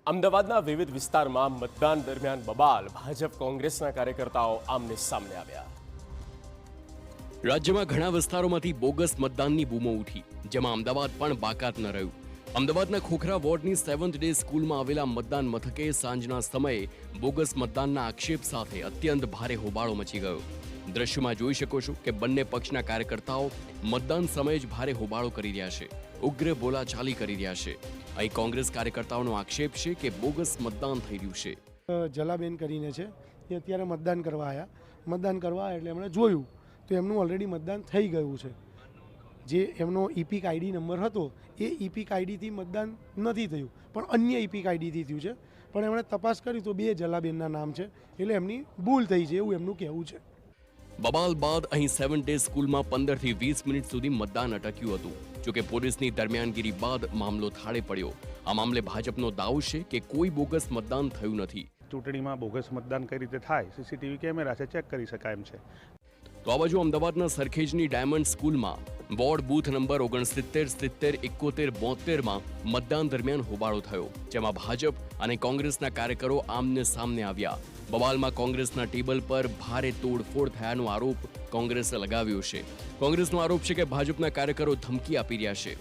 અમદાવાદના વિવિધ વિસ્તારમાં મતદાન દરમિયાન બબાલ, ભાજપ કોંગ્રેસના કાર્યકર્તાઓ આમને સામને આવ્યા. રાજ્યમાં ઘણા વિસ્તારોમાંથી બોગસ મતદાનની બૂમો ઉઠી, જેમાં અમદાવાદ પણ બાકાત ન રહ્યું. અમદાવાદના ખોખરા વોર્ડની 7th ડે સ્કૂલમાં આવેલા મતદાન મથકે સાંજના સમયે બોગસ મતદાનના આક્ષેપ સાથે અત્યંત ભારે હોબાળો મચી ગયો. દ્રશ્યમાં જોઈ શકો છો કે બંને પક્ષના કાર્યકર્તાઓ મતદાન સમયે જ ભારે હોબાળો કરી રહ્યા છે, ઉગ્ર બોલાચાલી કરી રહ્યા છે. અહીં કોંગ્રેસ કાર્યકર્તાઓનો આક્ષેપ છે કે બોગસ મતદાન થઈ રહ્યું છે. જલાબેન કરીને છે, એ અત્યારે મતદાન કરવા આવ્યા. મતદાન કરવા એટલે એમણે જોયું તો એમનું ઓલરેડી મતદાન થઈ ગયું છે. જે એમનો ઇપિક આઈડી નંબર હતો એ ઇપિક આઈડીથી મતદાન નથી થયું, પણ અન્ય ઇપિક આઈડીથી થયું છે. પણ એમણે તપાસ કરી તો 2 જલાબેનના નામ છે, એટલે એમની ભૂલ થઈ છે એવું એમનું કહેવું છે. બબાલ બાદ અહીં 7th ડે સ્કૂલમાં 15 થી 20 મિનિટ સુધી મતદાન અટક્યું હતું. જોકે પોલીસની દરમિયાનગીરી બાદ મામલો થાળે પડ્યો. આ મામલે ભાજપનો દાવો છે કે કોઈ બોગસ મતદાન થયું નથી. ચૂંટણીમાં બોગસ મતદાન કઈ રીતે થાય, સીસીટીવી કેમેરા છે, ચેક કરી શકાય એમ છે. તો આ બાજુ અમદાવાદના સરખેજની ડાયમંડ સ્કૂલમાં વોર્ડ બૂથ નંબર 69, 70, 71, 72માં મતદાન દરમિયાન હોબાળો થયો, જેમાં ભાજપ અને કોંગ્રેસના કાર્યકરો આમને સામને આવ્યા. બબાલમાં કોંગ્રેસના ટેબલ પર ભારે તોડફોડ થયાનો આરોપ કોંગ્રેસે લગાવ્યો છે. કોંગ્રેસનો આરોપ છે કે ભાજપના કાર્યકરો ધમકી આપી રહ્યા છે.